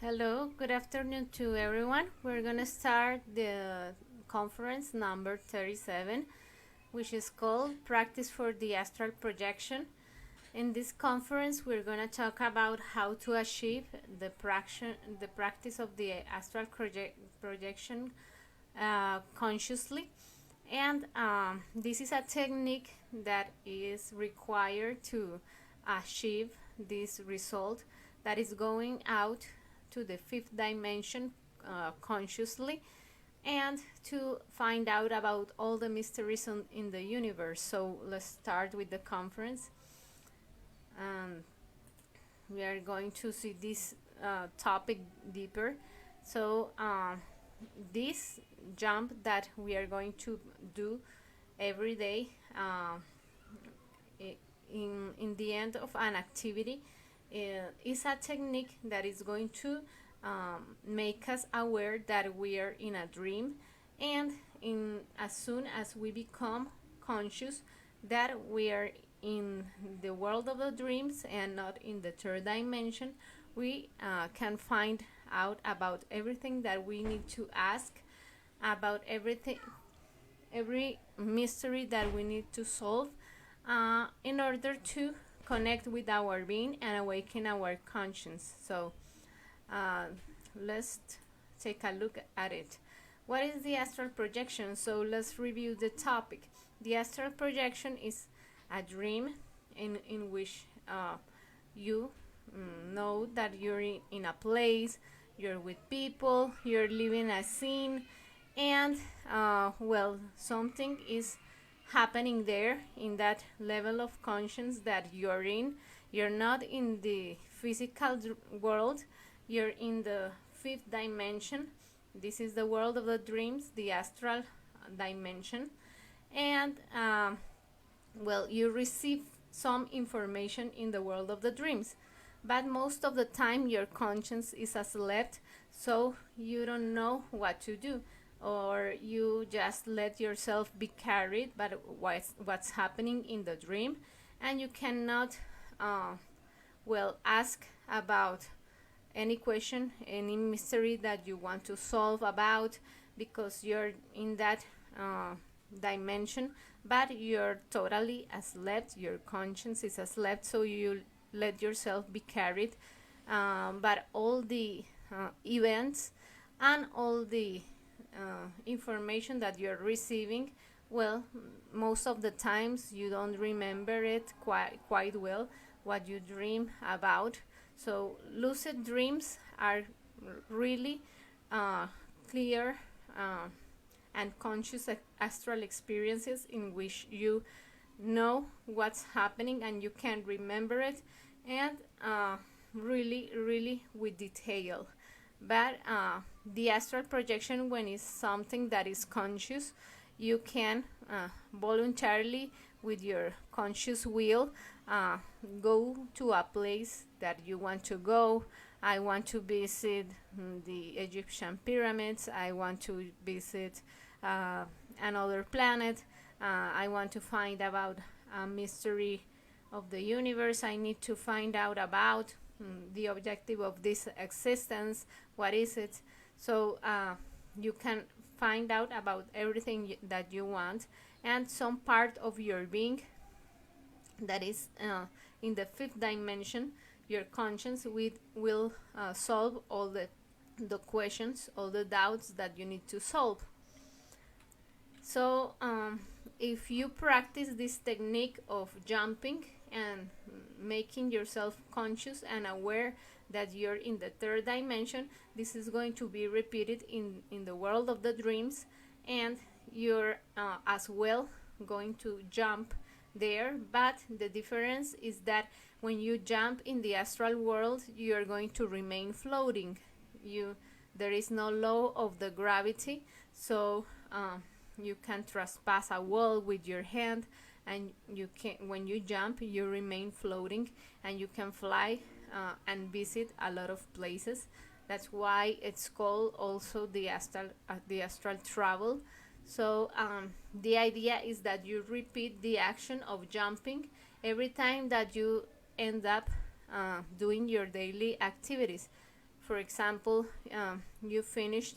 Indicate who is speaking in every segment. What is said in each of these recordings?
Speaker 1: Hello, good afternoon to everyone. We're going to start the conference number 37, which is called Practice for the Astral Projection. In this conference, we're going to talk about how to achieve the practice of the astral projection consciously. And this is a technique that is required to achieve this result, that is going out to the fifth dimension consciously, and to find out about all the mysteries in the universe. So let's start with the conference. We are going to see this topic deeper. So this jump that we are going to do every day in the end of an activity is a technique that is going to make us aware that we are in a dream, and as soon as we become conscious that we are in the world of the dreams and not in the third dimension, we can find out about everything that we need to ask, about every mystery that we need to solve in order to connect with our being and awaken our conscience. So let's take a look at it. What is the astral projection? So let's review the topic. The astral projection is a dream in which you know that you're in a place, you're with people, you're living a scene, and something is happening there in that level of conscience that you're in. You're not in the physical world, you're in the fifth dimension. This is the world of the dreams, the astral dimension. And you receive some information in the world of the dreams, but most of the time your conscience is asleep, so you don't know what to do, or you just let yourself be carried by what's happening in the dream, and you cannot ask about any question, any mystery that you want to solve about, because you're in that dimension, but you're totally asleep, your conscience is asleep, so you let yourself be carried but all the events and all the information that you're receiving. Most of the times you don't remember it quite well, what you dream about. So lucid dreams are really clear and conscious astral experiences in which you know what's happening and you can remember it, and really with detail. But the astral projection, when it's something that is conscious, you can voluntarily, with your conscious will, go to a place that you want to go. I want to visit the Egyptian pyramids, I want to visit another planet, I want to find about a mystery of the universe, I need to find out about the objective of this existence, what is it. So you can find out about everything that you want, and some part of your being that is in the fifth dimension, your conscience will solve all the questions, all the doubts that you need to solve. So if you practice this technique of jumping and making yourself conscious and aware that you're in the third dimension, this is going to be repeated in the world of the dreams, and you're as well going to jump there. But the difference is that when you jump in the astral world, you're going to remain floating. There is no law of the gravity, so you can trespass a wall with your hand, and you can, when you jump, you remain floating, and you can fly and visit a lot of places. That's why it's called also the astral travel. So the idea is that you repeat the action of jumping every time that you end up doing your daily activities. For example, you finished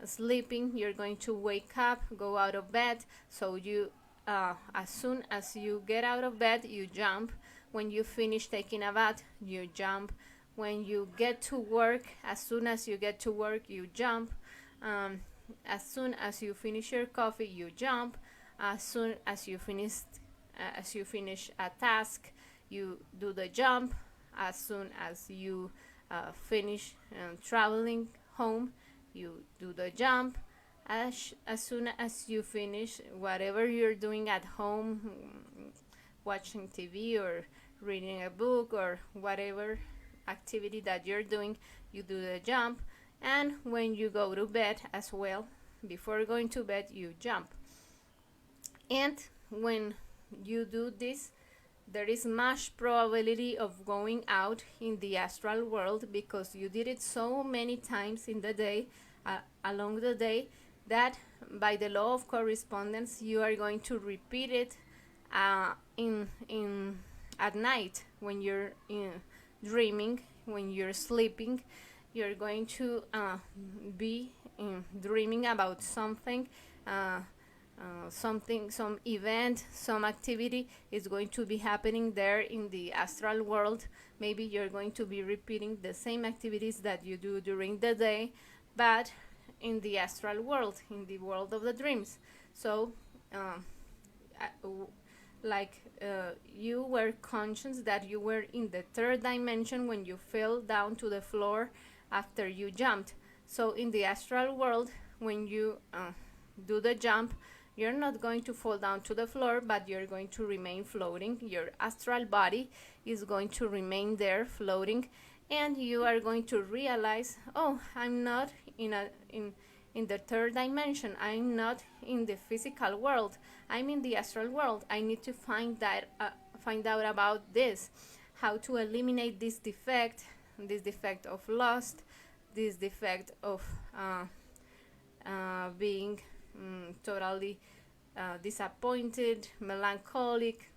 Speaker 1: sleeping, you're going to wake up, go out of bed, so you as soon as you get out of bed, you jump. When you finish taking a bath, you jump. When you get to work, as soon as you get to work, you jump. As soon as you finish your coffee, you jump. As soon as you finish a task, you do the jump. As soon as you finish traveling home, you do the jump. As soon as you finish whatever you're doing at home, watching TV or reading a book or whatever activity that you're doing, you do the jump. And when you go to bed as well, before going to bed, you jump. And when you do this, there is much probability of going out in the astral world, because you did it so many times in the day, along the day, that by the law of correspondence you are going to repeat it in at night when you're dreaming, when you're sleeping. You're going to be dreaming about something, some event, some activity is going to be happening there in the astral world. Maybe you're going to be repeating the same activities that you do during the day, but in the astral world, in the world of the dreams. So you were conscious that you were in the third dimension when you fell down to the floor after you jumped. So in the astral world, when you do the jump, you're not going to fall down to the floor, but you're going to remain floating. Your astral body is going to remain there floating, and you are going to realize, oh, I'm not in the third dimension. I'm not in the physical world. I'm in the astral world. I need to find out about this, how to eliminate this defect of lust, this defect of being totally disappointed, melancholic.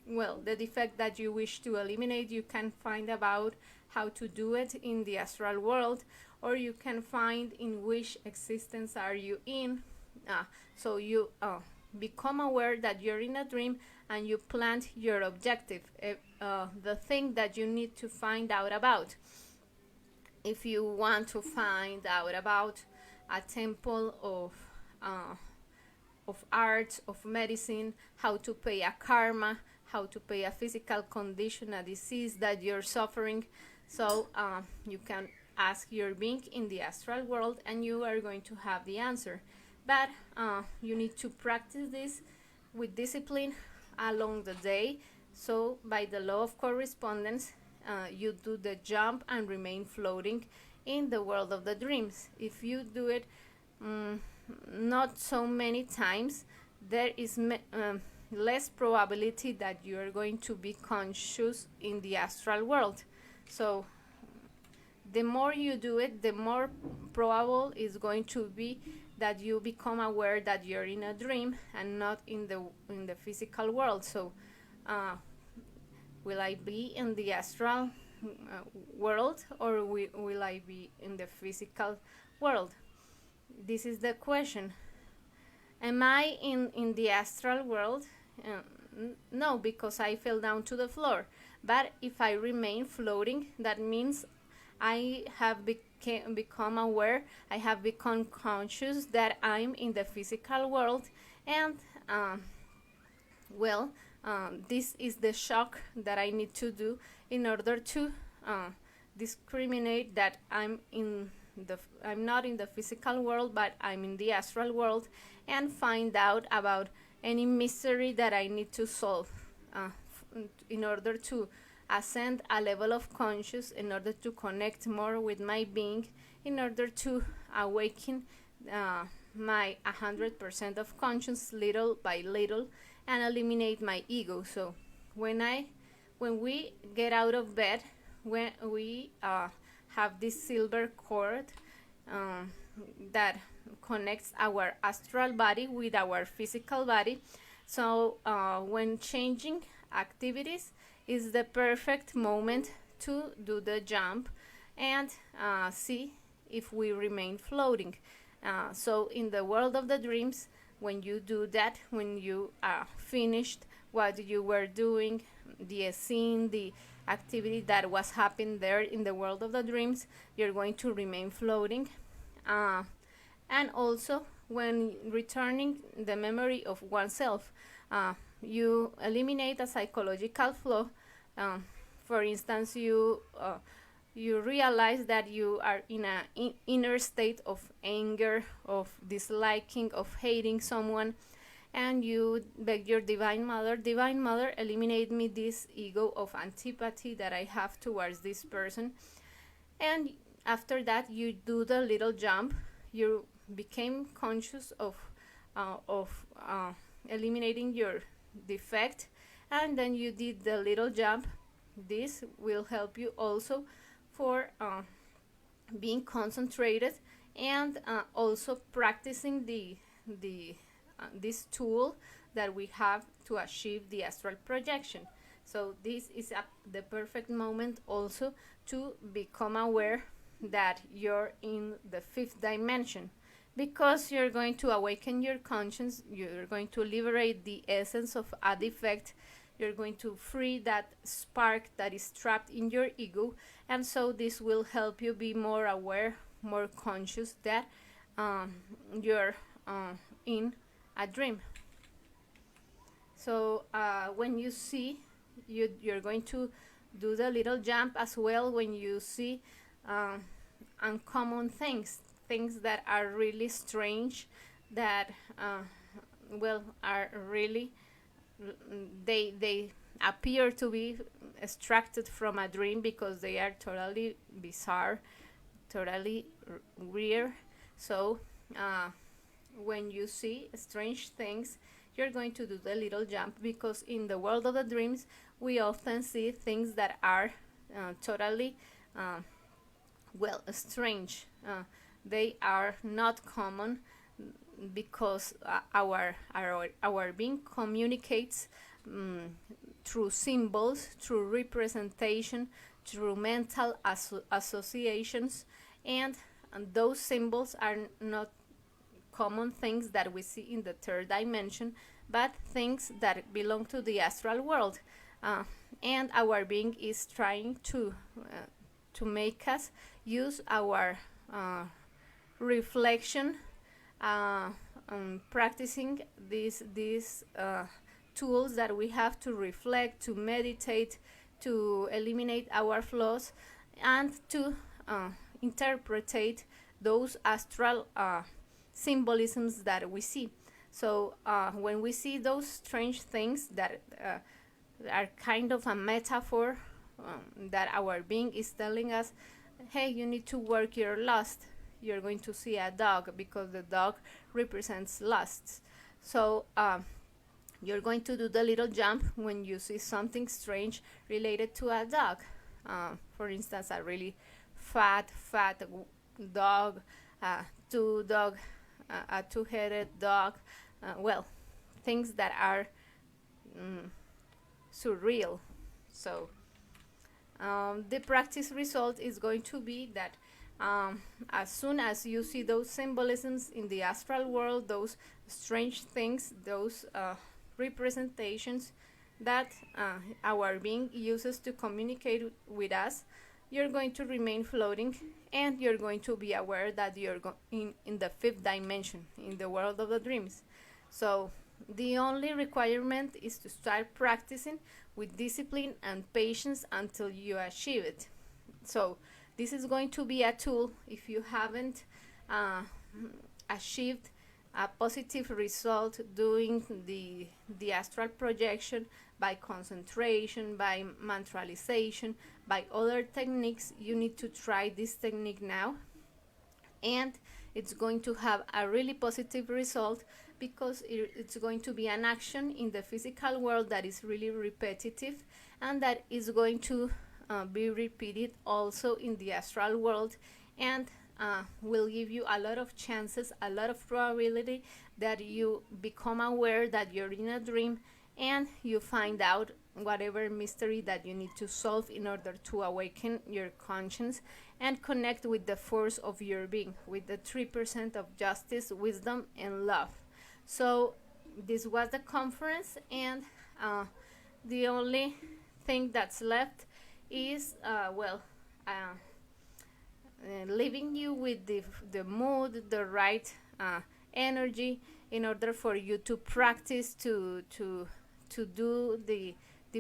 Speaker 1: Well, the defect that you wish to eliminate, you can find about how to do it in the astral world, or you can find in which existence are you in. So you become aware that you're in a dream, and you plant your objective, the thing that you need to find out about. If you want to find out about a temple of art, of medicine, how to pay a karma, how to pay a physical condition, a disease that you're suffering, so you can ask your being in the astral world, and you are going to have the answer. But you need to practice this with discipline along the day. So by the law of correspondence, you do the jump and remain floating in the world of the dreams. If you do it not so many times, there is less probability that you are going to be conscious in the astral world. So the more you do it, the more probable is going to be that you become aware that you're in a dream and not in the physical world. So will I be in the astral world, or will I be in the physical world? This is the question. Am I in the astral world? No, because I fell down to the floor. But if I remain floating, that means I have become aware, I have become conscious that I'm in the physical world. And this is the shock that I need to do in order to discriminate that I'm not in the physical world, but I'm in the astral world, and find out about any mystery that I need to solve in order to ascend a level of conscious, in order to connect more with my being, in order to awaken my 100% of conscious little by little, and eliminate my ego. So when we get out of bed, when we have this silver cord that connects our astral body with our physical body, so when changing activities is the perfect moment to do the jump. and see if we remain floating. So in the world of the dreams, when you do that, when you are finished what you were doing, the scene, the activity that was happening there in the world of the dreams, you're going to remain floating. uh, and also when returning the memory of oneself, you eliminate a psychological flaw. For instance, you realize that you are in an inner state of anger, of disliking, of hating someone, and you beg your Divine Mother, eliminate me this ego of antipathy that I have towards this person. And after that, you do the little jump. You became conscious of eliminating your defect, and then you did the little jump. This will help you also for being concentrated, and also practicing the this tool that we have to achieve the astral projection. So this is the perfect moment also to become aware that you're in the fifth dimension, because you're going to awaken your conscience, you're going to liberate the essence of a defect, you're going to free that spark that is trapped in your ego, and so this will help you be more aware, more conscious that you're in a dream. So when you see, you're going to do the little jump as well when you see uncommon things that are really strange, that well, are really, they appear to be extracted from a dream because they are totally bizarre, totally weird. So when you see strange things, you're going to do the little jump, because in the world of the dreams we often see things that are totally well, strange. They are not common, because our being communicates through symbols, through representation, through mental associations, and those symbols are not common things that we see in the third dimension, but things that belong to the astral world. And our being is trying to make us use our reflection, practicing these tools that we have to reflect, to meditate, to eliminate our flaws, and to interpret those astral symbolisms that we see. So when we see those strange things that are kind of a metaphor, that our being is telling us, hey, you need to work your lust. You're going to see a dog because the dog represents lust. So you're going to do the little jump when you see something strange related to a dog. For instance, a really fat dog, a two-headed dog. Well, things that are surreal. So the practice result is going to be that as soon as you see those symbolisms in the astral world, those strange things, those representations that our being uses to communicate with us, you're going to remain floating, and you're going to be aware that you're in the fifth dimension, in the world of the dreams. So the only requirement is to start practicing with discipline and patience until you achieve it. So this is going to be a tool if you haven't achieved a positive result doing the astral projection by concentration, by mantralization, by other techniques. You need to try this technique now, and it's going to have a really positive result, because it's going to be an action in the physical world that is really repetitive, and that is going to be repeated also in the astral world, and will give you a lot of chances, a lot of probability that you become aware that you're in a dream, and you find out whatever mystery that you need to solve in order to awaken your conscience and connect with the force of your being, with the 3% of justice, wisdom, and love. So this was the conference, and the only thing that's left is leaving you with the mood, the right energy, in order for you to practice, to do the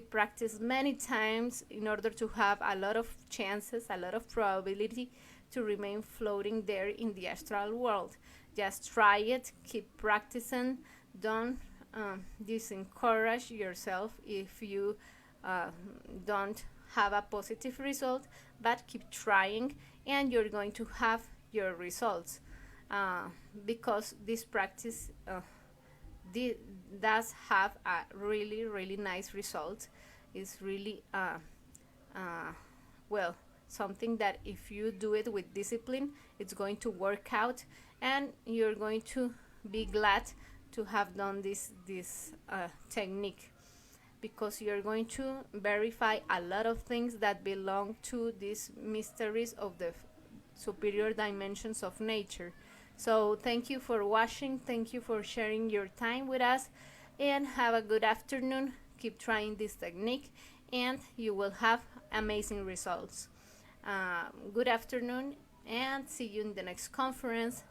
Speaker 1: practice many times, in order to have a lot of chances, a lot of probability to remain floating there in the astral world. Just try it, keep practicing. Don't disencourage yourself if you don't have a positive result, but keep trying, and you're going to have your results, because this practice does have a really, really nice result. It's really well, something that if you do it with discipline, it's going to work out, and you're going to be glad to have done this technique, because you're going to verify a lot of things that belong to these mysteries of the superior dimensions of nature. So thank you for watching, thank you for sharing your time with us, and have a good afternoon. Keep trying this technique, and you will have amazing results. Good afternoon, and see you in the next conference.